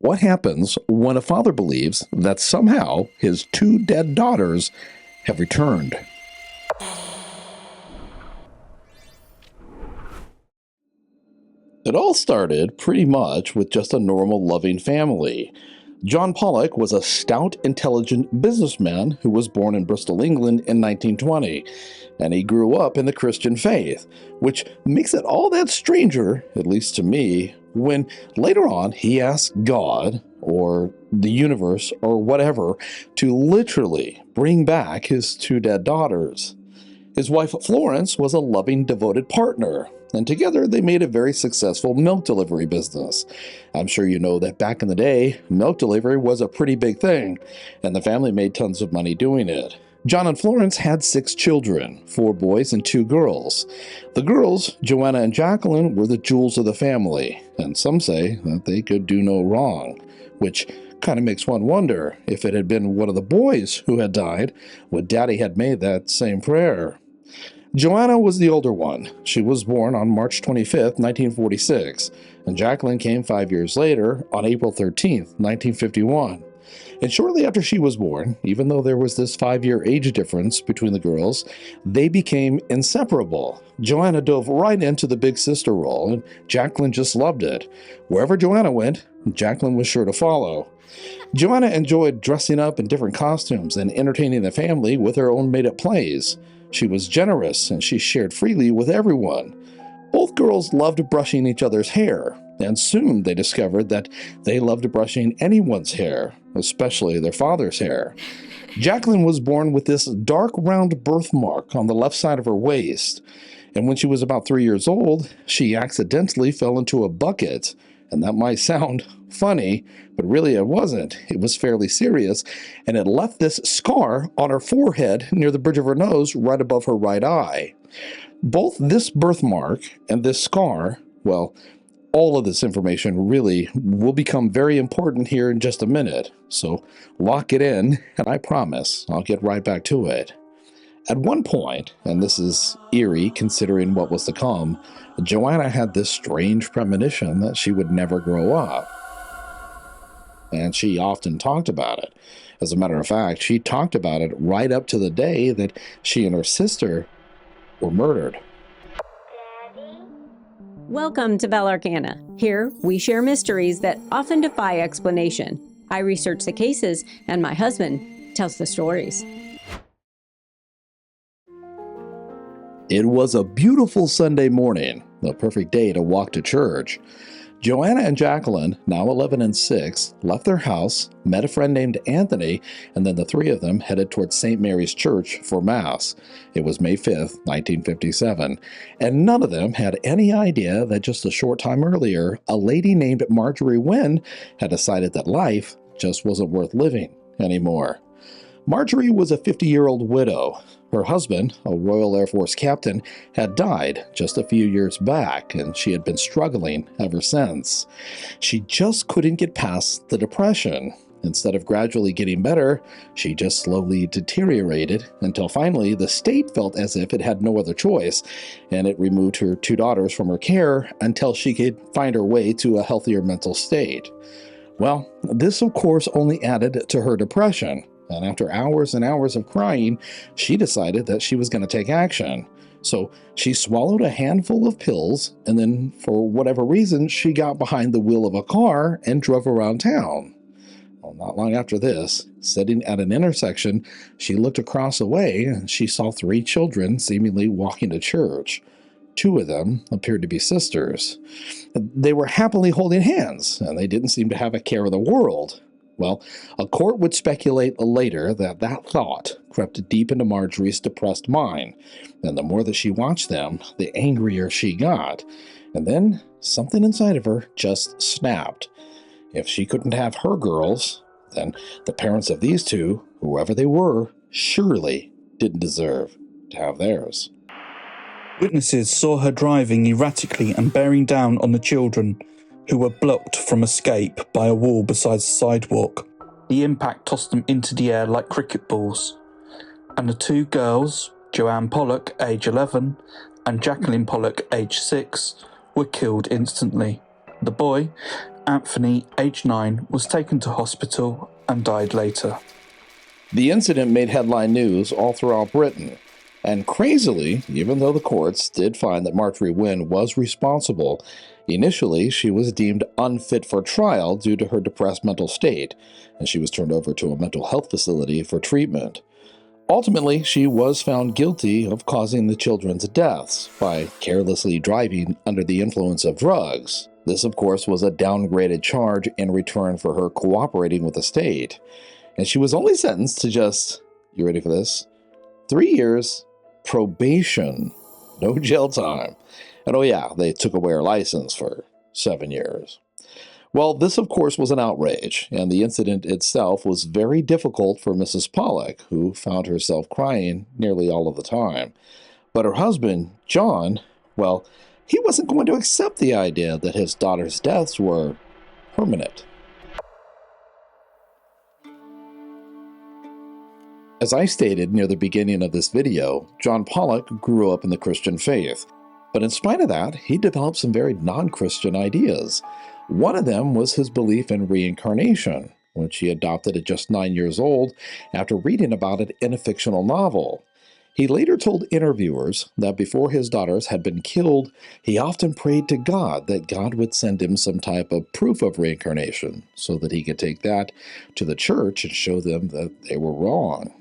What happens when a father believes that somehow his two dead daughters have returned? It all started pretty much with just a normal, loving family. John Pollock was a stout, intelligent businessman who was born in Bristol, England in 1920, and he grew up in the Christian faith, which makes it all that stranger, at least to me, when later on he asked God, or the universe, or whatever, to literally bring back his two dead daughters. His wife Florence was a loving, devoted partner, and together they made a very successful milk delivery business. I'm sure you know that back in the day, milk delivery was a pretty big thing, and the family made tons of money doing it. John and Florence had 6 children, 4 boys and 2 girls. The girls, Joanna and Jacqueline, were the jewels of the family, and some say that they could do no wrong, which kind of makes one wonder if it had been one of the boys who had died, would Daddy had made that same prayer. Joanna was the older one. She was born on March 25th, 1946, and Jacqueline came 5 years later on April 13th, 1951. And shortly after she was born, even though there was this 5-year age difference between the girls, they became inseparable. Joanna dove right into the big sister role, and Jacqueline just loved it. Wherever Joanna went, Jacqueline was sure to follow. Joanna enjoyed dressing up in different costumes and entertaining the family with her own made-up plays. She was generous, and she shared freely with everyone. Both girls loved brushing each other's hair, and soon they discovered that they loved brushing anyone's hair, especially their father's hair. Jacqueline was born with this dark round birthmark on the left side of her waist, and when she was about 3 years old, she accidentally fell into a bucket. And that might sound funny, but really it wasn't. It was fairly serious, and it left this scar on her forehead near the bridge of her nose right above her right eye. Both this birthmark and this scar, well, all of this information really will become very important here in just a minute, so lock it in, and I promise I'll get right back to it. At one point, and this is eerie considering what was to come, Joanna had this strange premonition that she would never grow up. And she often talked about it. As a matter of fact, she talked about it right up to the day that she and her sister were murdered. Welcome to Velarcana. Here, we share mysteries that often defy explanation. I research the cases, and my husband tells the stories. It was a beautiful Sunday morning, the perfect day to walk to church. Joanna and Jacqueline, now 11 and 6, left their house, met a friend named Anthony, and then the 3 of them headed towards St. Mary's Church for Mass. It was May 5th, 1957, and none of them had any idea that just a short time earlier, a lady named Marjorie Wynn had decided that life just wasn't worth living anymore. Marjorie was a 50-year-old widow. Her husband, a Royal Air Force captain, had died just a few years back, and she had been struggling ever since. She just couldn't get past the depression. Instead of gradually getting better, she just slowly deteriorated until finally the state felt as if it had no other choice, and it removed her 2 daughters from her care until she could find her way to a healthier mental state. Well, this of course only added to her depression. And after hours and hours of crying, she decided that she was going to take action. So she swallowed a handful of pills, and then for whatever reason, she got behind the wheel of a car and drove around town. Well, not long after this, sitting at an intersection, she looked across the way and she saw 3 children seemingly walking to church. 2 of them appeared to be sisters. They were happily holding hands, and they didn't seem to have a care of the world. Well, a court would speculate later that that thought crept deep into Marjorie's depressed mind, and the more that she watched them, the angrier she got. And then something inside of her just snapped. If she couldn't have her girls, then the parents of these 2, whoever they were, surely didn't deserve to have theirs. Witnesses saw her driving erratically and bearing down on the children, who were blocked from escape by a wall beside the sidewalk. The impact tossed them into the air like cricket balls, and the 2 girls, Joanna Pollock, age 11, and Jacqueline Pollock, age 6, were killed instantly. The boy, Anthony, aged 9, was taken to hospital and died later. The incident made headline news all throughout Britain. And crazily, even though the courts did find that Marjorie Wynn was responsible, initially she was deemed unfit for trial due to her depressed mental state, and she was turned over to a mental health facility for treatment. Ultimately, she was found guilty of causing the children's deaths by carelessly driving under the influence of drugs. This, of course, was a downgraded charge in return for her cooperating with the state. And she was only sentenced to just, you ready for this? 3 years probation. No jail time. And oh yeah, they took away her license for 7 years. Well, this of course was an outrage, and the incident itself was very difficult for Mrs. Pollock, who found herself crying nearly all of the time. But her husband, John, well, he wasn't going to accept the idea that his daughter's deaths were permanent. As I stated near the beginning of this video, John Pollock grew up in the Christian faith. But in spite of that, he developed some very non-Christian ideas. One of them was his belief in reincarnation, which he adopted at just 9 years old after reading about it in a fictional novel. He later told interviewers that before his daughters had been killed, he often prayed to God that God would send him some type of proof of reincarnation so that he could take that to the church and show them that they were wrong.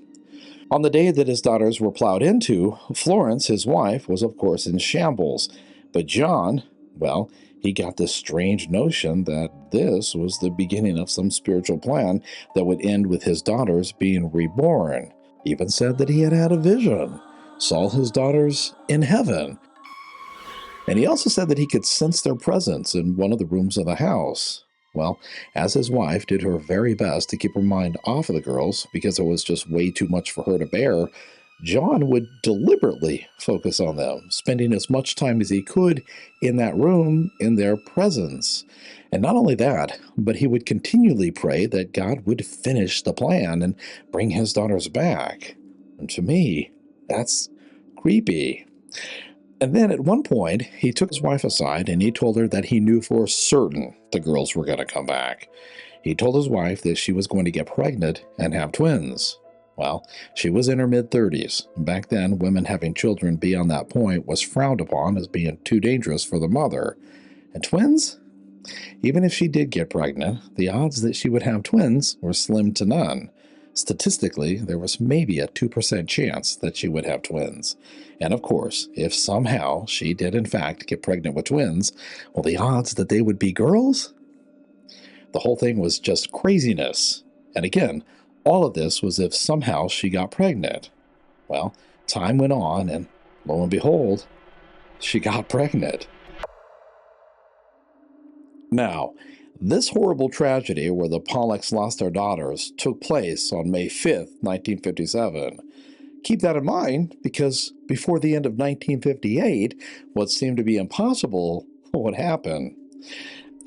On the day that his daughters were plowed into, Florence, his wife, was of course in shambles. But John, well, he got this strange notion that this was the beginning of some spiritual plan that would end with his daughters being reborn. Even said that he had had a vision, saw his daughters in heaven. And he also said that he could sense their presence in one of the rooms of the house. Well, as his wife did her very best to keep her mind off of the girls because it was just way too much for her to bear, John would deliberately focus on them, spending as much time as he could in that room in their presence. And not only that, but he would continually pray that God would finish the plan and bring his daughters back. And to me, that's creepy. And then at one point, he took his wife aside and he told her that he knew for certain the girls were going to come back. He told his wife that she was going to get pregnant and have twins. Well, she was in her mid-30s. Back then, women having children beyond that point was frowned upon as being too dangerous for the mother. And twins? Even if she did get pregnant, the odds that she would have twins were slim to none. Statistically, there was maybe a 2% chance that she would have twins. And of course, if somehow she did in fact get pregnant with twins, well, the odds that they would be girls? The whole thing was just craziness. And again, all of this was if somehow she got pregnant. Well, time went on, and lo and behold, she got pregnant. Now, this horrible tragedy where the Pollocks lost their daughters took place on May 5th, 1957. Keep that in mind because before the end of 1958, what seemed to be impossible would happen.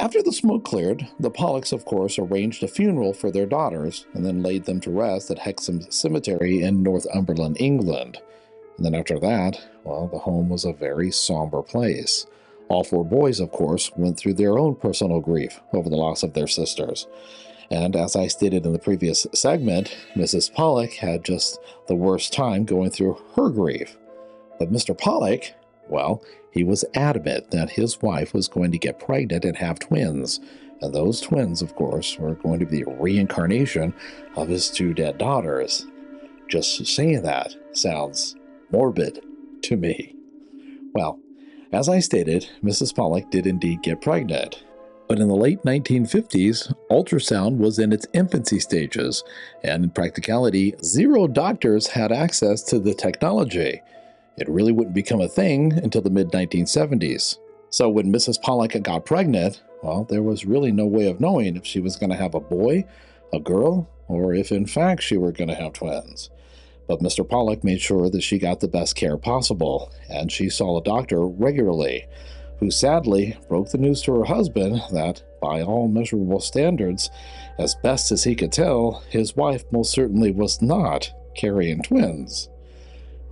After the smoke cleared, the Pollocks, of course, arranged a funeral for their daughters and then laid them to rest at Hexham Cemetery in Northumberland, England. And then after that, well, the home was a very somber place. All 4 boys, of course, went through their own personal grief over the loss of their sisters. And as I stated in the previous segment, Mrs. Pollock had just the worst time going through her grief. But Mr. Pollock, well, he was adamant that his wife was going to get pregnant and have twins. And those twins, of course, were going to be a reincarnation of his 2 dead daughters. Just saying that sounds morbid to me. Well, as I stated, Mrs. Pollock did indeed get pregnant. But in the late 1950s, ultrasound was in its infancy stages, and in practicality, 0 doctors had access to the technology. It really wouldn't become a thing until the mid-1970s. So when Mrs. Pollock got pregnant, well, there was really no way of knowing if she was going to have a boy, a girl, or if in fact she were going to have twins. But Mr. Pollock made sure that she got the best care possible, and she saw a doctor regularly, who sadly broke the news to her husband that, by all measurable standards, as best as he could tell, his wife most certainly was not carrying twins.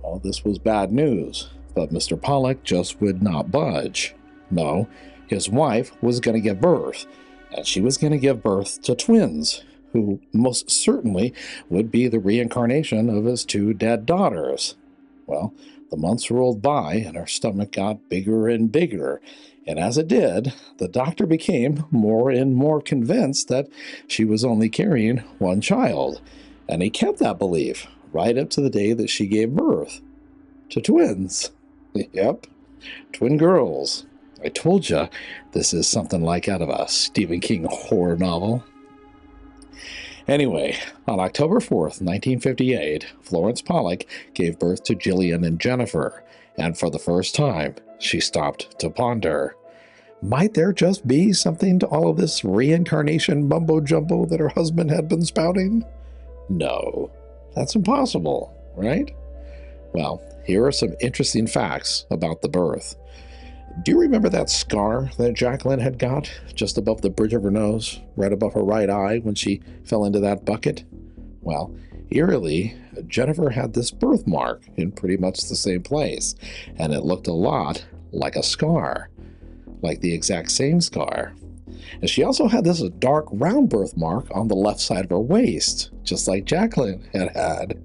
Well, this was bad news, but Mr. Pollock just would not budge. No, his wife was going to give birth, and she was going to give birth to twins, who most certainly would be the reincarnation of his two dead daughters. Well, the months rolled by, and her stomach got bigger and bigger, and as it did, the doctor became more and more convinced that she was only carrying one child, and he kept that belief right up to the day that she gave birth to twins. Yep, twin girls. I told you, this is something like out of a Stephen King horror novel. Anyway, on October 4th, 1958, Florence Pollock gave birth to Gillian and Jennifer, and for the first time, she stopped to ponder. Might there just be something to all of this reincarnation mumbo-jumbo that her husband had been spouting? No, that's impossible, right? Well, here are some interesting facts about the birth. Do you remember that scar that Jacqueline had got just above the bridge of her nose, right above her right eye when she fell into that bucket? Well, eerily, Jennifer had this birthmark in pretty much the same place, and it looked a lot like a scar, like the exact same scar. And she also had this dark round birthmark on the left side of her waist, just like Jacqueline had had.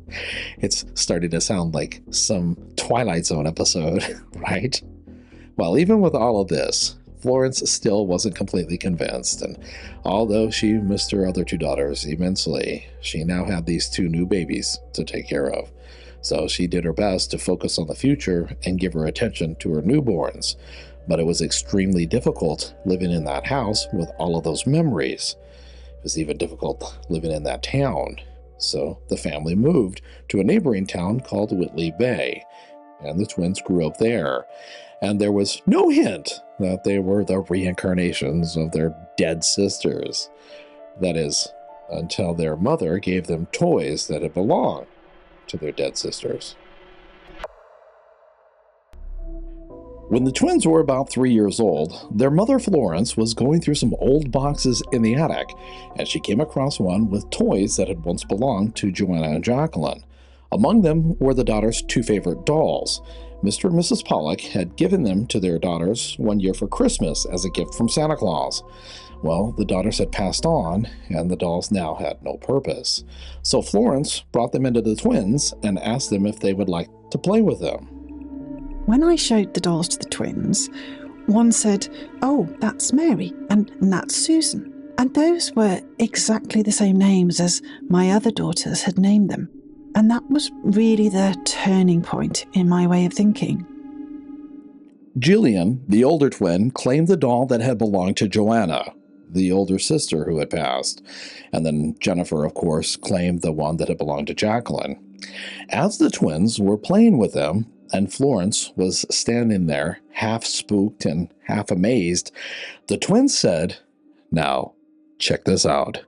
It's starting to sound like some Twilight Zone episode, right? Well, even with all of this, Florence still wasn't completely convinced, and although she missed her other two daughters immensely, she now had these two new babies to take care of. So she did her best to focus on the future and give her attention to her newborns. But it was extremely difficult living in that house with all of those memories. It was even difficult living in that town. So the family moved to a neighboring town called Whitley Bay, and the twins grew up there. And there was no hint that they were the reincarnations of their dead sisters. That is, until their mother gave them toys that had belonged to their dead sisters. When the twins were about 3 years old, their mother Florence was going through some old boxes in the attic, and she came across one with toys that had once belonged to Joanna and Jacqueline. Among them were the daughters' two favorite dolls. Mr. and Mrs. Pollock had given them to their daughters one year for Christmas as a gift from Santa Claus. Well, the daughters had passed on, and the dolls now had no purpose. So Florence brought them into the twins and asked them if they would like to play with them. When I showed the dolls to the twins, one said, "Oh, that's Mary, and that's Susan." And those were exactly the same names as my other daughters had named them. And that was really the turning point in my way of thinking. Gillian, the older twin, claimed the doll that had belonged to Joanna, the older sister who had passed. And then Jennifer, of course, claimed the one that had belonged to Jacqueline. As the twins were playing with them, and Florence was standing there, half spooked and half amazed, the twins said, "Now, check this out."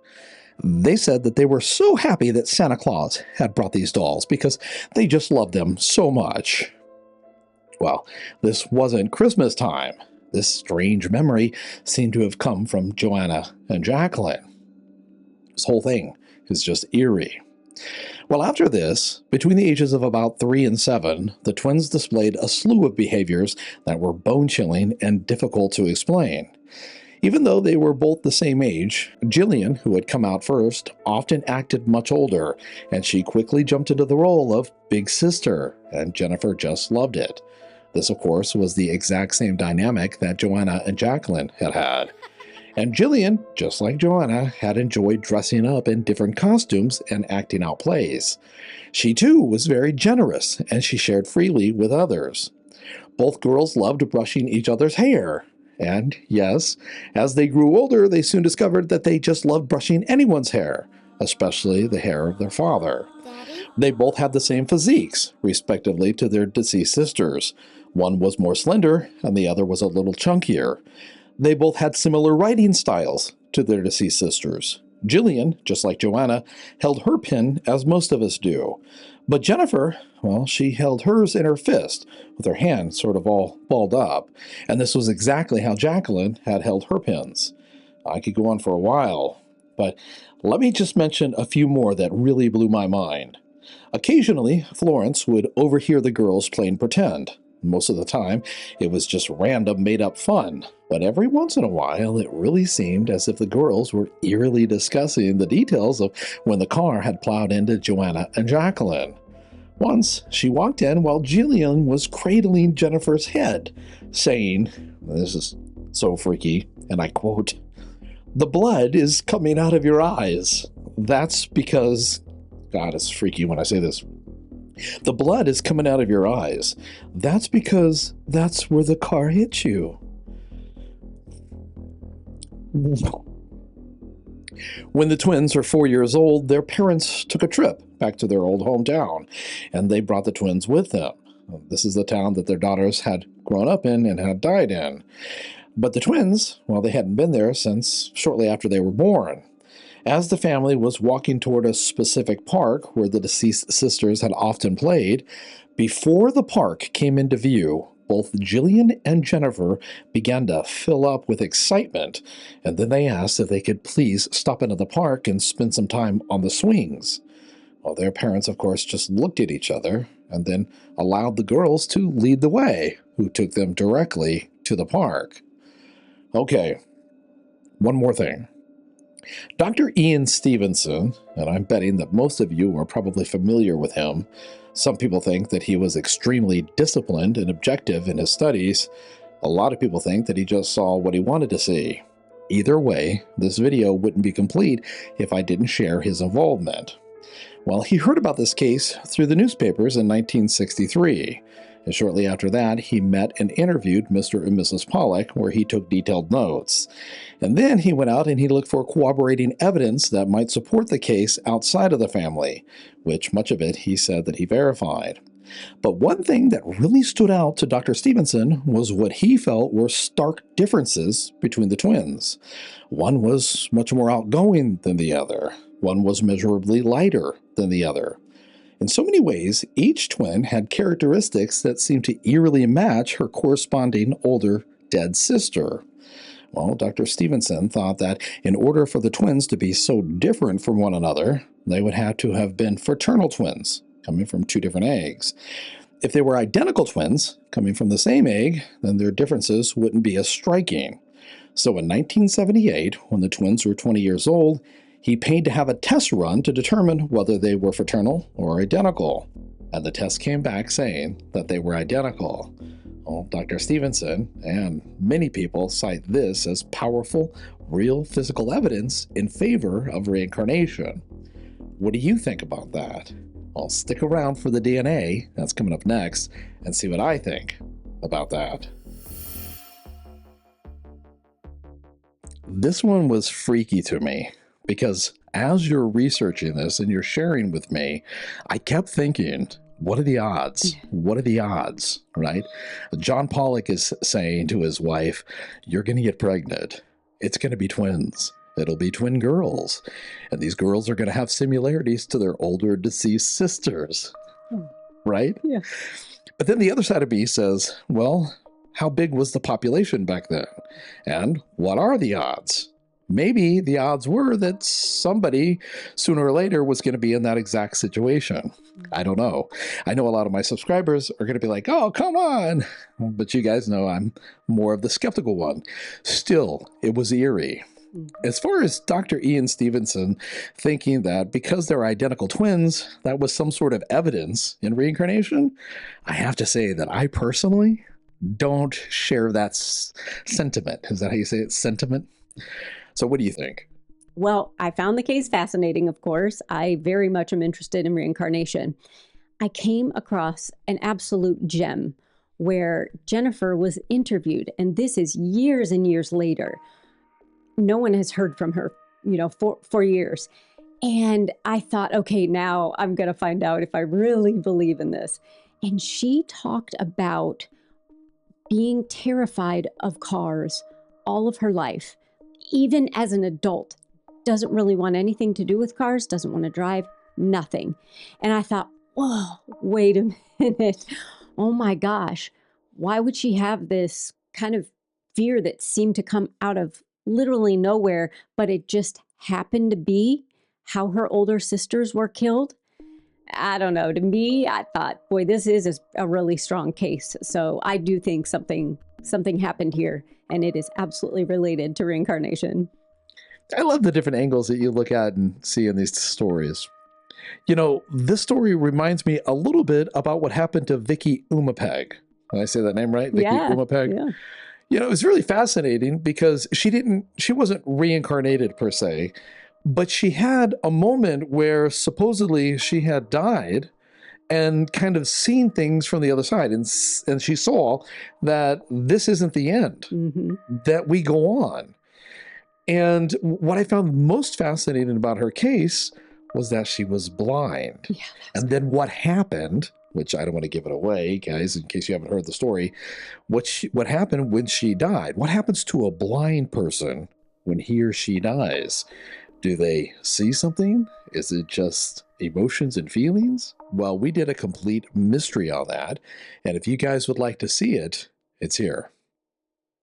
They said that they were so happy that Santa Claus had brought these dolls because they just loved them so much. Well, this wasn't Christmas time. This strange memory seemed to have come from Joanna and Jacqueline. This whole thing is just eerie. Well, after this, between the ages of about 3 and 7, the twins displayed a slew of behaviors that were bone-chilling and difficult to explain. Even though they were both the same age, Gillian, who had come out first, often acted much older, and she quickly jumped into the role of big sister, and Jennifer just loved it. This, of course, was the exact same dynamic that Joanna and Jacqueline had had. And Gillian, just like Joanna, had enjoyed dressing up in different costumes and acting out plays. She, too, was very generous, and she shared freely with others. Both girls loved brushing each other's hair. And, yes, as they grew older, they soon discovered that they just loved brushing anyone's hair, especially the hair of their father. They both had the same physiques, respectively, to their deceased sisters. One was more slender, and the other was a little chunkier. They both had similar writing styles to their deceased sisters. Gillian, just like Joanna, held her pen as most of us do. But Jennifer, well, she held hers in her fist, with her hand sort of all balled up. And this was exactly how Jacqueline had held her pens. I could go on for a while, but let me just mention a few more that really blew my mind. Occasionally, Florence would overhear the girls playing pretend. Most of the time, it was just random made-up fun. But every once in a while, it really seemed as if the girls were eerily discussing the details of when the car had plowed into Joanna and Jacqueline. Once, she walked in while Gillian was cradling Jennifer's head, saying, this is so freaky, and I quote, "The blood is coming out of your eyes. That's because," God, it's freaky when I say this, "the blood is coming out of your eyes. That's because that's where the car hit you." When the twins were 4 years old, their parents took a trip back to their old hometown, and they brought the twins with them. This is the town that their daughters had grown up in and had died in. But the twins, well, they hadn't been there since shortly after they were born. As the family was walking toward a specific park where the deceased sisters had often played, before the park came into view, both Gillian and Jennifer began to fill up with excitement, and then they asked if they could please stop into the park and spend some time on the swings. Well, their parents, of course, just looked at each other and then allowed the girls to lead the way, who took them directly to the park. Okay, one more thing. Dr. Ian Stevenson, and I'm betting that most of you are probably familiar with him. Some people think that he was extremely disciplined and objective in his studies. A lot of people think that he just saw what he wanted to see. Either way, this video wouldn't be complete if I didn't share his involvement. Well, he heard about this case through the newspapers in 1963. And shortly after that, he met and interviewed Mr. and Mrs. Pollock, where he took detailed notes. And then he went out and he looked for corroborating evidence that might support the case outside of the family, which much of it he said that he verified. But one thing that really stood out to Dr. Stevenson was what he felt were stark differences between the twins. One was much more outgoing than the other. One was measurably lighter than the other. In so many ways, each twin had characteristics that seemed to eerily match her corresponding older dead sister. Well, Dr. Stevenson thought that in order for the twins to be so different from one another, they would have to have been fraternal twins, coming from two different eggs. If they were identical twins, coming from the same egg, then their differences wouldn't be as striking. So in 1978, when the twins were 20 years old, he paid to have a test run to determine whether they were fraternal or identical. And the test came back saying that they were identical. Well, Dr. Stevenson and many people cite this as powerful, real physical evidence in favor of reincarnation. What do you think about that? Well, stick around for the DNA, that's coming up next, and see what I think about that. This one was freaky to me, because as you're researching this and you're sharing with me, I kept thinking, what are the odds? What are the odds, right? John Pollock is saying to his wife, you're going to get pregnant. It's going to be twins. It'll be twin girls. And these girls are going to have similarities to their older deceased sisters, right? Yeah. But then the other side of me says, well, how big was the population back then? And what are the odds? Maybe the odds were that somebody sooner or later was going to be in that exact situation. I don't know. I know a lot of my subscribers are going to be like, oh, come on. But you guys know I'm more of the skeptical one. Still, it was eerie. As far as Dr. Ian Stevenson thinking that because they're identical twins, that was some sort of evidence in reincarnation, I have to say that I personally don't share that sentiment. Is that how you say it? Sentiment? So what do you think? Well, I found the case fascinating, of course. I very much am interested in reincarnation. I came across an absolute gem where Jennifer was interviewed, and this is years and years later. No one has heard from her, for years. And I thought, okay, now I'm going to find out if I really believe in this. And she talked about being terrified of cars all of her life. Even as an adult, doesn't really want anything to do with cars, doesn't want to drive, nothing. And I thought, whoa, wait a minute. Oh my gosh, why would she have this kind of fear that seemed to come out of literally nowhere, but it just happened to be how her older sisters were killed? I don't know. To me, I thought, boy, this is a really strong case. So I do think something happened here. and it is absolutely related to reincarnation. I love the different angles that you look at and see in these stories. You know, this story reminds me a little bit about what happened to Vicky Umapeg. Did I say that name right? Vicky Umapeg? Yeah. You know, it was really fascinating because she wasn't reincarnated per se, but she had a moment where supposedly she had died and kind of seen things from the other side. And she saw that this isn't the end, that we go on. And what I found most fascinating about her case was that she was blind. Yeah, and then what happened, which I don't want to give it away, guys, in case you haven't heard the story, what happened when she died? What happens to a blind person when he or she dies? Do they see something? Is it just emotions and feelings? Well, we did a complete mystery on that. And if you guys would like to see it, it's here.